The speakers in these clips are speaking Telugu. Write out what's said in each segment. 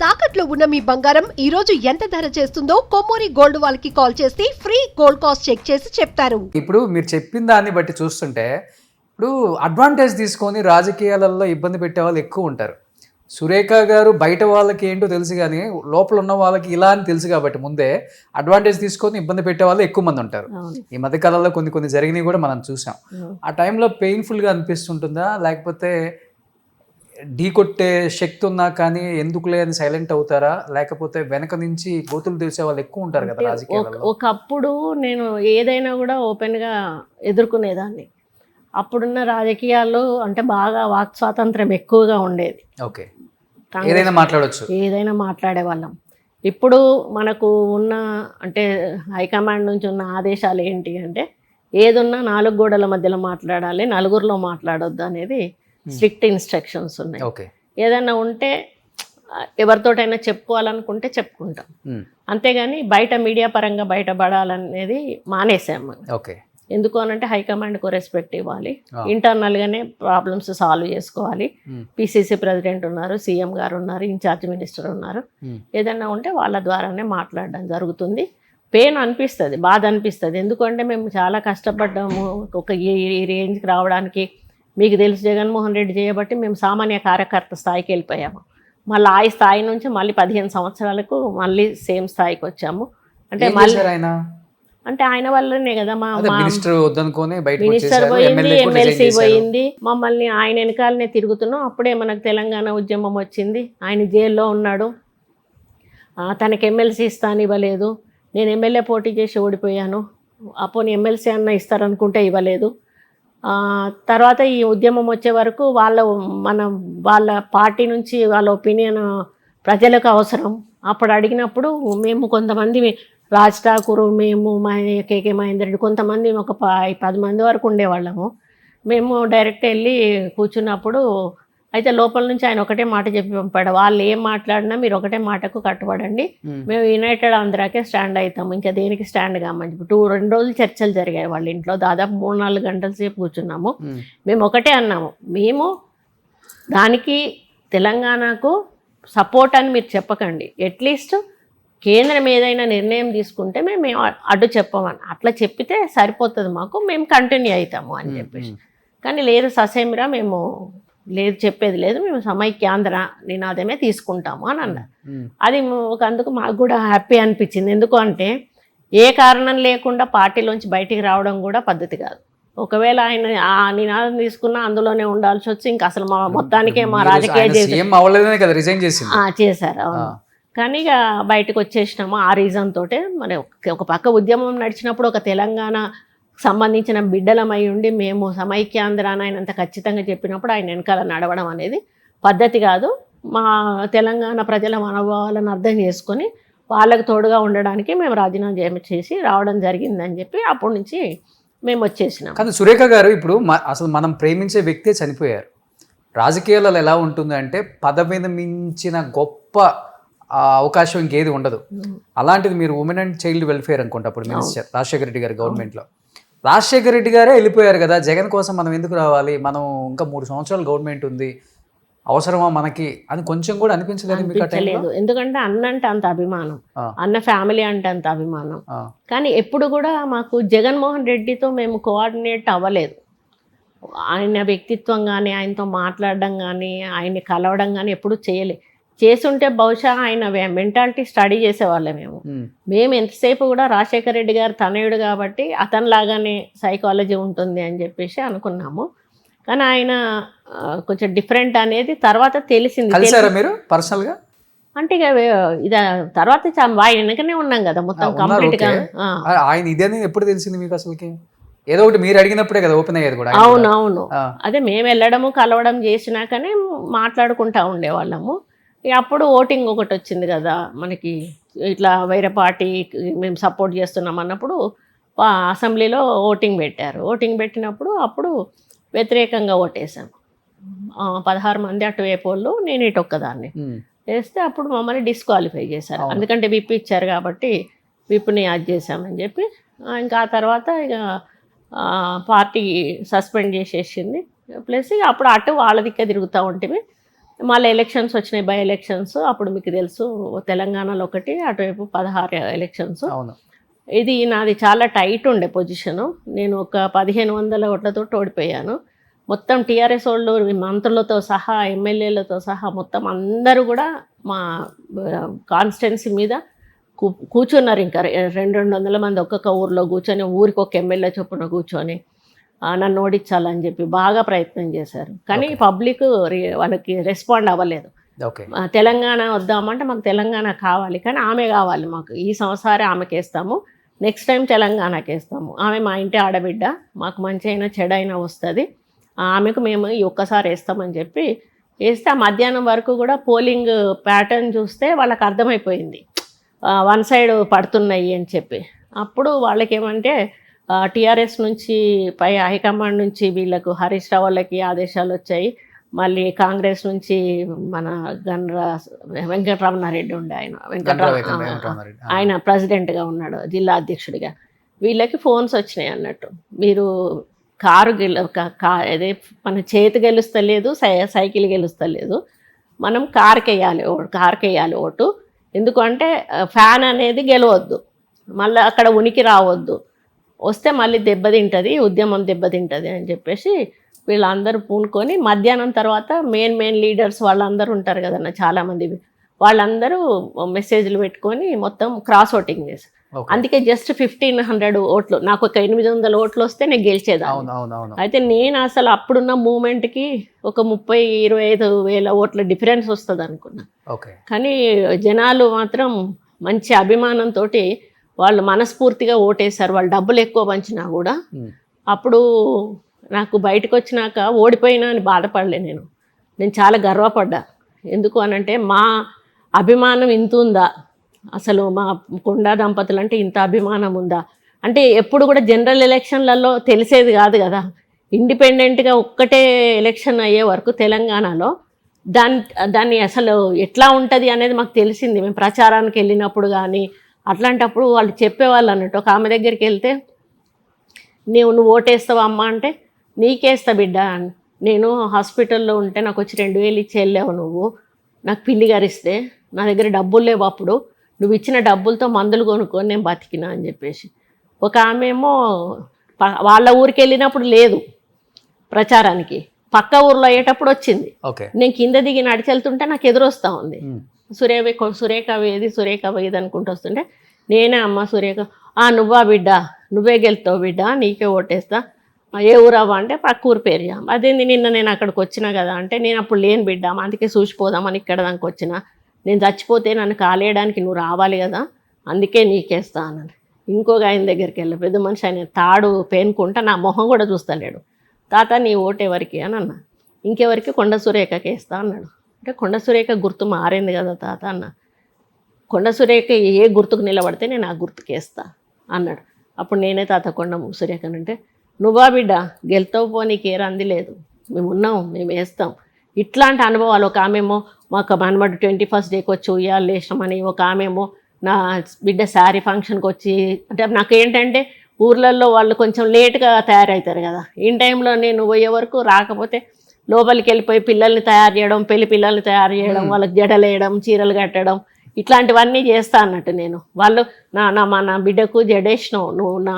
తాకట్లో ఉన్న మీ బంగారం ఈ రోజు ఎంత ధర చేస్తుందో కొమ్మూరి గోల్డ్ వాళ్ళకి కాల్ చేసి ఫ్రీ గోల్డ్ కాస్ట్ చెక్ చేసి చెప్తారు. ఇప్పుడు మీరు చెప్పిన దాన్ని బట్టి చూస్తుంటే ఇప్పుడు అడ్వాంటేజ్ తీసుకొని రాజకీయాలలో ఇబ్బంది పెట్టే వాళ్ళు ఎక్కువ ఉంటారు. సురేఖ గారు బయట వాళ్ళకి ఏంటో తెలుసు కానీ లోపల ఉన్న వాళ్ళకి ఇలా అని తెలుసు కాబట్టి ముందే అడ్వాంటేజ్ తీసుకొని ఇబ్బంది పెట్టే వాళ్ళు ఎక్కువ మంది ఉంటారు. ఈ మధ్య కాలంలో కొన్ని జరిగినవి కూడా మనం చూసాం. ఆ టైంలో పెయిన్ఫుల్గా అనిపిస్తుంటుందా, లేకపోతే ఢీ కొట్టే శక్తి ఉన్నా కానీ ఎందుకులే అని సైలెంట్ అవుతారా, లేకపోతే వెనక నుంచి గోతులు తెలిసే వాళ్ళు ఎక్కువ ఉంటారు కదా రాజకీయాల్లో? ఒకప్పుడు నేను ఏదైనా కూడా ఓపెన్గా ఎదుర్కొనేదాన్ని. అప్పుడున్న రాజకీయాల్లో అంటే బాగా వాక్ స్వాతంత్రం ఎక్కువగా ఉండేది. ఓకే, ఏదైనా మాట్లాడవచ్చు, ఏదైనా మాట్లాడే వాళ్ళం. ఇప్పుడు మనకు ఉన్న అంటే హైకమాండ్ నుంచి ఉన్న ఆదేశాలు ఏంటి అంటే ఏదున్నా 4 గోడల మధ్యలో మాట్లాడాలి, నలుగురిలో మాట్లాడొద్దు అనేది స్ట్రిక్ట్ ఇన్స్ట్రక్షన్స్ ఉన్నాయి. ఓకే, ఏదన్నా ఉంటే ఎవరితోటైనా చెప్పుకోవాలనుకుంటే చెప్పుకుంటాం, అంతేగాని బయట మీడియా పరంగా బయటపడాలనేది మానేసాము. ఓకే, ఎందుకు అనంటే హైకమాండ్కు రెస్పెక్ట్ ఇవ్వాలి, ఇంటర్నల్గానే ప్రాబ్లమ్స్ సాల్వ్ చేసుకోవాలి. పిసిసి ప్రెసిడెంట్ ఉన్నారు, సీఎం గారు ఉన్నారు, ఇన్ఛార్జ్ మినిస్టర్ ఉన్నారు. ఏదన్నా ఉంటే వాళ్ళ ద్వారానే మాట్లాడడం జరుగుతుంది. పెయిన్ అనిపిస్తుంది, బాధ అనిపిస్తుంది. ఎందుకంటే మేము చాలా కష్టపడ్డాము ఒక ఈ రేంజ్కి రావడానికి. మీకు తెలుసు, జగన్మోహన్ రెడ్డి చేయబట్టి మేము సామాన్య కార్యకర్త స్థాయికి వెళ్ళిపోయాము. మళ్ళీ ఆ స్థాయి నుంచి మళ్ళీ 15 సంవత్సరాలకు మళ్ళీ సేమ్ స్థాయికి వచ్చాము. అంటే మళ్ళీ అంటే ఆయన వల్లనే కదా మినిస్టర్ పోయింది, ఎమ్మెల్సీ పోయింది, మమ్మల్ని ఆయన వెనకాలనే తిరుగుతున్నాం. అప్పుడే మనకు తెలంగాణ ఉద్యమం వచ్చింది. ఆయన జైల్లో ఉన్నాడు, తనకి ఎమ్మెల్సీ ఇస్తాను ఇవ్వలేదు. నేను ఎమ్మెల్యే పోటీ చేసి ఓడిపోయాను, అప్పుడు ఎమ్మెల్సీ అన్న ఇస్తారనుకుంటే ఇవ్వలేదు. తర్వాత ఈ ఉద్యమం వచ్చే వరకు వాళ్ళ పార్టీ నుంచి వాళ్ళ ఒపీనియన్ ప్రజలకు అవసరం. అప్పుడు అడిగినప్పుడు మేము కొంతమంది రాజ్ ఠాకూర్, మేము కేకే మహేందర్ రెడ్డి, కొంతమంది ఒక 10 మంది వరకు ఉండేవాళ్ళము. మేము డైరెక్ట్ వెళ్ళి కూర్చున్నప్పుడు అయితే లోపల నుంచి ఆయన ఒకటే మాట చెప్పి పంపాడు, వాళ్ళు ఏం మాట్లాడినా మీరు ఒకటే మాటకు కట్టుబడండి, మేము యునైటెడ్ ఆంధ్రాకే స్టాండ్ అవుతాము, ఇంకా దేనికి స్టాండ్ కామని చెప్పి 2 రోజులు చర్చలు జరిగాయి వాళ్ళ ఇంట్లో. దాదాపు 3-4 గంటల సేపు కూర్చున్నాము. మేము ఒకటే అన్నాము, మేము దానికి తెలంగాణకు సపోర్ట్ అని మీరు చెప్పకండి, అట్లీస్ట్ కేంద్రం ఏదైనా నిర్ణయం తీసుకుంటే మేము అడ్డు చెప్పమని అట్లా చెప్పితే సరిపోతుంది, మాకు మేము కంటిన్యూ అవుతాము అని చెప్పేసి. కానీ లేదు ససేమిరా మేము లేదు చెప్పేది లేదు, మేము సమైక్యాంధ్ర నినాదమే తీసుకుంటాము అని అన్నారు. అది అందుకు మాకు కూడా హ్యాపీ అనిపించింది. ఎందుకు అంటే ఏ కారణం లేకుండా పార్టీలోంచి బయటికి రావడం కూడా పద్ధతి కాదు. ఒకవేళ ఆయన ఆ నినాదం తీసుకున్నా అందులోనే ఉండాల్సి వచ్చి ఇంకా అసలు మా మొత్తానికే మా రాజకీయ చేశారు. అవును, కానీ ఇక బయటకు వచ్చేసినాము ఆ రీజన్ తోటే. మరి ఒక పక్క ఉద్యమం నడిచినప్పుడు ఒక తెలంగాణ సంబంధించిన బిడ్డలమై ఉండి మేము సమైక్యాంధ్ర అని ఆయన అంత ఖచ్చితంగా చెప్పినప్పుడు ఆయన వెనకాల నడవడం అనేది పద్ధతి కాదు. మా తెలంగాణ ప్రజల మనోభావాలను అర్థం చేసుకొని వాళ్ళకు తోడుగా ఉండడానికి మేము రాజీనామా చేసి రావడం జరిగిందని చెప్పి అప్పటి నుంచి మేము వచ్చేసినాం. కానీ సురేఖ గారు, ఇప్పుడు అసలు మనం ప్రేమించే వ్యక్తే చనిపోయారు. రాజకీయాలలో ఎలా ఉంటుంది అంటే పదవిని మించిన గొప్ప అవకాశం ఇంకేది ఉండదు. అలాంటిది మీరు ఉమెన్ అండ్ చైల్డ్ వెల్ఫేర్ అనుకుంటా అప్పుడు మినిస్టర్ రాజశేఖర రెడ్డి గారి గవర్నమెంట్లో. రాజశేఖర రెడ్డి గారే వెళ్ళిపోయారు కదా, జగన్ కోసం మనం ఎందుకు రావాలి, మనం ఇంకా 3 సంవత్సరాలు గవర్నమెంట్ ఉంది, అవసరమా మనకి అని కొంచెం కూడా అనిపించలేదు. ఎందుకంటే అన్న అంటే అంత అభిమానం, అన్న ఫ్యామిలీ అంటే అంత అభిమానం. కానీ ఎప్పుడు కూడా మాకు జగన్మోహన్ రెడ్డితో మేము కోఆర్డినేట్ అవ్వలేదు. ఆయన వ్యక్తిత్వం కానీ, ఆయనతో మాట్లాడడం కానీ, ఆయన్ని కలవడం కానీ ఎప్పుడు చేయలేదు. చేసుంటే బహుశా ఆయన మెంటాలిటీ స్టడీ చేసేవాళ్ళే. మేము ఎంతసేపు కూడా రాజశేఖర రెడ్డి గారు తనయుడు కాబట్టి అతనిలాగానే సైకాలజీ ఉంటుంది అని చెప్పేసి అనుకున్నాము. కానీ ఆయన కొంచెం డిఫరెంట్ అనేది తర్వాత తెలిసింది. మీరు పర్సనల్గా అంటే ఇక ఇది తర్వాత ఆయన వెనకనే ఉన్నాం కదా మొత్తం కంప్లీట్గా. ఆయన ఇదే ఎప్పుడు తెలిసింది మీకు అసలుకి? ఏదో ఒకటి మీరు అడిగినప్పుడే కదా ఓపెన్ అయ్యేది కూడా. అవునవును, అదే మేము వెళ్ళడము కలవడం చేసినాకనే మాట్లాడుకుంటా ఉండేవాళ్ళము. అప్పుడు ఓటింగ్ ఒకటి వచ్చింది కదా మనకి, ఇట్లా వేరే పార్టీ మేము సపోర్ట్ చేస్తున్నాం అన్నప్పుడు అసెంబ్లీలో ఓటింగ్ పెట్టారు. ఓటింగ్ పెట్టినప్పుడు అప్పుడు వ్యతిరేకంగా ఓటేసాం. 16 మంది అటువైపు వాళ్ళు, నేను ఇటు ఒక్కదాన్ని వేస్తే అప్పుడు మమ్మల్ని డిస్క్వాలిఫై చేశారు. ఎందుకంటే విప్ ఇచ్చారు కాబట్టి విప్ని యాడ్ చేశామని చెప్పి. ఇంకా ఆ తర్వాత ఇక పార్టీ సస్పెండ్ చేసేసింది. ప్లస్ ఇక అప్పుడు అటు వాళ్ళ దిక్కే తిరుగుతూ ఉంటే మళ్ళీ ఎలక్షన్స్ వచ్చినాయి, బై ఎలక్షన్స్. అప్పుడు మీకు తెలుసు తెలంగాణలో ఒకటి, అటువైపు 16 ఎలక్షన్స్. అవును. ఇది నాది చాలా టైట్ ఉండే పొజిషను. నేను ఒక 1500 ఓట్లతో ఓడిపోయాను. మొత్తం టీఆర్ఎస్ వాళ్ళు మంత్రులతో సహా, ఎమ్మెల్యేలతో సహా మొత్తం అందరూ కూడా మా కాన్స్టిట్యున్సీ మీద కూర్చున్నారు. ఇంకా 200 మంది ఒక్కొక్క ఊరిలో కూర్చొని, ఊరికి ఒక ఎమ్మెల్యే చొప్పున కూర్చొని నన్ను ఓడించాలని చెప్పి బాగా ప్రయత్నం చేశారు. కానీ పబ్లిక్ వాళ్ళకి రెస్పాండ్ అవ్వలేదు. తెలంగాణ వద్దామంటే మాకు తెలంగాణ కావాలి, కానీ ఆమె కావాలి మాకు. ఈ సంవత్సరం ఆమెకి వేస్తాము, నెక్స్ట్ టైం తెలంగాణకి వేస్తాము. ఆమె మా ఇంటి ఆడబిడ్డ, మాకు మంచి అయినా చెడైనా వస్తుంది, ఆమెకు మేము ఈ ఒక్కసారి వేస్తామని చెప్పి వేస్తే, ఆ మధ్యాహ్నం వరకు కూడా పోలింగ్ ప్యాటర్న్ చూస్తే వాళ్ళకి అర్థమైపోయింది వన్ సైడ్ పడుతున్నాయి అని చెప్పి. అప్పుడు వాళ్ళకి ఏమంటే టీఆర్ఎస్ నుంచి పై హైకమాండ్ నుంచి వీళ్ళకు హరీష్ రావు వాళ్ళకి ఆదేశాలు వచ్చాయి. మళ్ళీ కాంగ్రెస్ నుంచి మన వెంకటరమణారెడ్డి ఉండే, ఆయన ప్రెసిడెంట్గా ఉన్నాడు, జిల్లా అధ్యక్షుడిగా. వీళ్ళకి ఫోన్స్ వచ్చినాయి అన్నట్టు, మీరు కారు అదే మన చేతి గెలుస్తలేదు, సైకిల్ గెలుస్తలేదు, మనం కార్కి వేయాలి ఓటు. ఎందుకంటే ఫ్యాన్ అనేది గెలవద్దు, మళ్ళీ అక్కడ ఉనికి రావద్దు, వస్తే మళ్ళీ దెబ్బతింటుంది, ఉద్యమం దెబ్బతింటుంది అని చెప్పేసి వీళ్ళందరూ పూనుకొని, మధ్యాహ్నం తర్వాత మెయిన్ లీడర్స్ వాళ్ళందరూ ఉంటారు కదన్న చాలామంది, వాళ్ళందరూ మెసేజ్లు పెట్టుకొని మొత్తం క్రాస్ ఓటింగ్ చేశారు. అందుకే జస్ట్ 1500 ఓట్లు, నాకు ఒక 800 ఓట్లు వస్తే నేను గెలిచేదాన్ని. అయితే నేను అసలు అప్పుడున్న మూమెంట్కి ఒక 30-25 వేల ఓట్ల డిఫరెన్స్ వస్తుంది అనుకున్నా. కానీ జనాలు మాత్రం మంచి అభిమానంతో వాళ్ళు మనస్ఫూర్తిగా ఓటేశారు. వాళ్ళు డబ్బులు ఎక్కువ పంచినా కూడా. అప్పుడు నాకు బయటకు వచ్చినాక ఓడిపోయినా అని బాధపడలే, నేను చాలా గర్వపడ్డా. ఎందుకు అనంటే మా అభిమానం ఇంత ఉందా, అసలు మా కొండా దంపతులు అంటే ఇంత అభిమానం ఉందా అంటే. ఎప్పుడు కూడా జనరల్ ఎలక్షన్లలో తెలిసేది కాదు కదా, ఇండిపెండెంట్గా ఒక్కటే ఎలక్షన్ అయ్యే వరకు తెలంగాణలో దాన్ని అసలు ఎట్లా ఉంటుంది అనేది మాకు తెలిసింది. మేము ప్రచారానికి వెళ్ళినప్పుడు కానీ అట్లాంటప్పుడు వాళ్ళు చెప్పేవాళ్ళు అన్నట్టు. ఒక ఆమె దగ్గరికి వెళ్తే, నువ్వు ఓటేస్తావా అమ్మ అంటే, నీకేస్తా బిడ్డ, నేను హాస్పిటల్లో ఉంటే నాకు వచ్చి 2000 ఇచ్చి వెళ్ళావు నువ్వు, నాకు పిల్లి గారిస్తే నా దగ్గర డబ్బులు లేవు, అప్పుడు నువ్వు ఇచ్చిన డబ్బులతో మందులు కొనుక్కొని నేను బతికినా అని చెప్పేసి. ఒక ఆమె ఏమో వాళ్ళ ఊరికి వెళ్ళినప్పుడు లేదు ప్రచారానికి, పక్క ఊర్లో అయ్యేటప్పుడు వచ్చింది. నేను కింద దిగి నడిచెళ్తుంటే నాకు ఎదురొస్తూ ఉంది, సురేఖ వేది అనుకుంటూ వస్తుంటే, నేనే అమ్మ సురేఖ, నువ్వా బిడ్డ, నువ్వే గెలుతావు బిడ్డ, నీకే ఓటేస్తా, ఏ ఊరవ్వ అంటే పక్క ఊరు పేరు. అదేంది నిన్న నేను అక్కడికి వచ్చినా కదా అంటే, నేను అప్పుడు లేని బిడ్డ, అందుకే చూసిపోదామని ఇక్కడ దానికి వచ్చిన, నేను చచ్చిపోతే నన్ను కాలేయడానికి నువ్వు రావాలి కదా, అందుకే నీకేస్తా అన్నాను. ఇంకొక ఆయన దగ్గరికి వెళ్ళి, పెద్ద మనిషి, ఆయన తాడు పేనుకుంటా నా మొహం కూడా చూస్తలేడు. తాత నీ ఓటు ఎవరికి అని అన్నా. ఇంకెవరికి, కొండ సురేఖకి వేస్తా అన్నాడు. అంటే కొండ సురేఖ గుర్తు మారింది కదా తాత అన్న. కొండ సురేఖ ఏ గుర్తుకు నిలబడితే నేను ఆ గుర్తుకు వేస్తా అన్నాడు. అప్పుడు నేనే తాత కొండ సురేఖనంటే, నువ్వా బిడ్డ గెలుతావు పో, నీకు ఏ రంది లేదు, మేము ఉన్నాం, మేము వేస్తాం. ఇట్లాంటి అనుభవాలు. ఒక ఆమెమో మాకు మనమడు 21st డేకి వచ్చి ఉయ్యాలు వేసామని, ఒక ఆమెమో నా బిడ్డ శారీ ఫంక్షన్కి వచ్చి, అంటే నాకు ఏంటంటే ఊర్లలో వాళ్ళు కొంచెం లేట్గా తయారవుతారు కదా, ఈ టైంలో నేను పోయే వరకు రాకపోతే లోపలికి వెళ్ళిపోయి పిల్లల్ని తయారు చేయడం, పెళ్లి పిల్లల్ని తయారు చేయడం, వాళ్ళకి జడలేయడం, చీరలు కట్టడం, ఇట్లాంటివన్నీ చేస్తా అన్నట్టు. నేను వాళ్ళు నా బిడ్డకు జడేసినావు, నువ్వు నా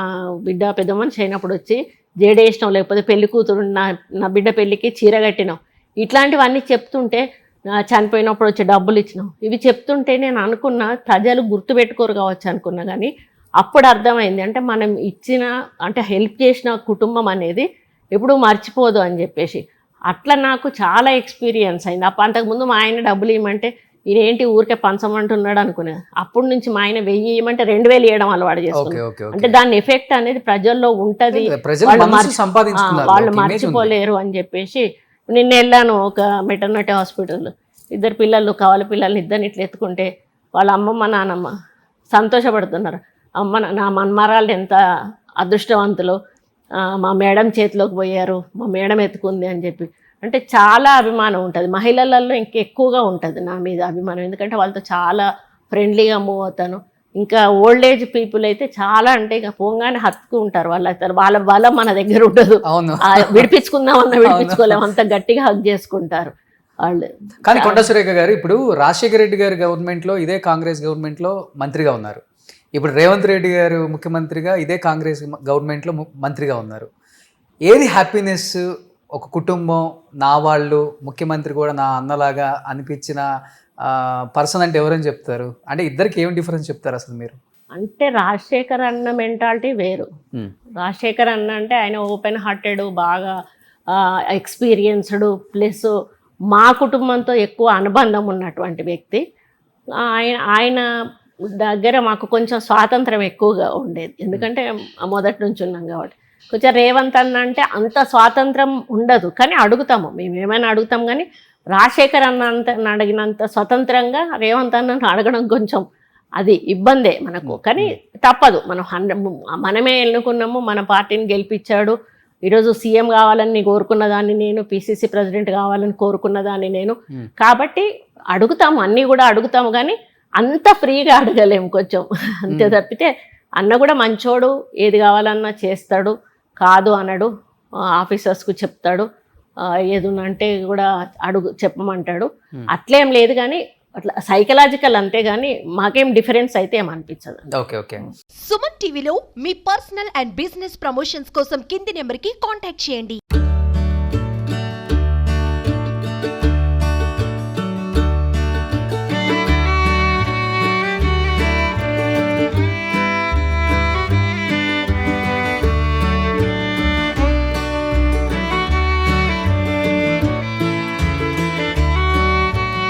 బిడ్డ పెద్ద మనిషి అయినప్పుడు వచ్చి జడేసినావు, లేకపోతే పెళ్లి కూతురు నా బిడ్డ పెళ్ళికి చీర కట్టినావు, ఇట్లాంటివన్నీ చెప్తుంటే, చనిపోయినప్పుడు వచ్చి డబ్బులు ఇచ్చినావు, ఇవి చెప్తుంటే నేను అనుకున్నా ప్రజలు గుర్తుపెట్టుకోరు కావచ్చు అనుకున్నా. కానీ అప్పుడు అర్థమైంది, అంటే మనం ఇచ్చిన, అంటే హెల్ప్ చేసిన కుటుంబం అనేది ఎప్పుడూ మర్చిపోదు అని చెప్పేసి. అట్లా నాకు చాలా ఎక్స్పీరియన్స్ అయింది. అంతకుముందు మా ఆయన డబ్బులు ఇవ్వమంటే ఈయనేంటి ఊరికే పంచమంటున్నాడు అనుకునేది. అప్పటి నుంచి మా ఆయన 1000 ఇవ్వమంటే 2000 ఇవ్వడం అలవాటు చేసుకున్నాను. అంటే దాని ఎఫెక్ట్ అనేది ప్రజల్లో ఉంటుంది, వాళ్ళు మర్చిపోలేరు అని చెప్పేసి. నిన్న వెళ్ళాను ఒక మెటర్నిటీ హాస్పిటల్, 2 పిల్లలు, కవల పిల్లల్ని ఇద్దరిని ఇట్లా ఎత్తుకుంటే వాళ్ళ అమ్మమ్మ నానమ్మ సంతోషపడుతున్నారు. నా మన్మరాళ్ళు ఎంత అదృష్టవంతులు, మా మేడం చేతిలోకి పోయారు, మా మేడం ఎత్తుకుంది అని చెప్పి. అంటే చాలా అభిమానం ఉంటుంది మహిళలలో, ఇంకెక్కువగా ఉంటుంది నా మీద అభిమానం. ఎందుకంటే వాళ్ళతో చాలా ఫ్రెండ్లీగా మూవ్ అవుతాను. ఇంకా ఓల్డ్ ఏజ్ పీపుల్ అయితే చాలా, అంటే ఇక పోగానే హత్తుకుంటారు. వాళ్ళ బలం మన దగ్గర ఉండదు, విడిపించుకుందామన్నా విడిపించుకోలేము, అంత గట్టిగా హగ్ చేసుకుంటారు. వాళ్ళు. కానీ కొండ సురేఖ గారు ఇప్పుడు రాజశేఖర రెడ్డి గారి గవర్నమెంట్లో ఇదే కాంగ్రెస్ గవర్నమెంట్లో మంత్రిగా ఉన్నారు. ఇప్పుడు రేవంత్ రెడ్డి గారు ముఖ్యమంత్రిగా ఇదే కాంగ్రెస్ గవర్నమెంట్లో మంత్రిగా ఉన్నారు. ఏది హ్యాపీనెస్? ఒక కుటుంబం, నా వాళ్ళు, ముఖ్యమంత్రి కూడా నా అన్నలాగా అనిపించిన పర్సన్ అంటే ఎవరని చెప్తారు? అంటే ఇద్దరికి ఏం డిఫరెన్స్ చెప్తారు అసలు మీరు? అంటే రాజశేఖర్ అన్న మెంటాలిటీ వేరు. రాజశేఖర్ అన్న అంటే ఆయన ఓపెన్ హార్టెడ్, బాగా ఎక్స్పీరియన్స్డ్, ప్లస్ మా కుటుంబంతో ఎక్కువ అనుబంధం ఉన్నటువంటి వ్యక్తి. ఆయన దగ్గర మాకు కొంచెం స్వాతంత్రం ఎక్కువగా ఉండేది, ఎందుకంటే మొదటి నుంచి ఉన్నాం కాబట్టి. కొంచెం రేవంత్ అన్న అంటే అంత స్వాతంత్రం ఉండదు, కానీ అడుగుతాము, మేము ఏమైనా అడుగుతాం. కానీ రాజశేఖర్ అన్న అడిగినంత స్వతంత్రంగా రేవంత్ అన్నను అడగడం కొంచెం అది ఇబ్బందే మనకు. కానీ తప్పదు, మనమే ఎన్నుకున్నాము, మన పార్టీని గెలిపించాడు. ఈరోజు సీఎం కావాలని కోరుకున్న దాన్ని నేను, పిసిసి ప్రెసిడెంట్ కావాలని కోరుకున్న దాన్ని నేను. కాబట్టి అడుగుతాము, అన్నీ కూడా అడుగుతాము, కానీ అంత ఫ్రీగా అడగలేము కొంచెం, అంతే తప్పితే. అన్న కూడా మంచోడు, ఏది కావాలన్నా చేస్తాడు, కాదు అనడు, ఆఫీసర్స్కు చెప్తాడు, ఏదన్నా అంటే కూడా చెప్పమంటాడు. అట్లేం లేదు, కానీ అట్లా సైకలాజికల్ అంతే, కానీ మాకేం డిఫరెన్స్ అయితే ఏమనిపించదు. Okay okay. సుమన్ టీవీలో మీ పర్సనల్ అండ్ బిజినెస్ ప్రమోషన్స్ కోసం కింది నెంబర్కి కాంటాక్ట్ చేయండి.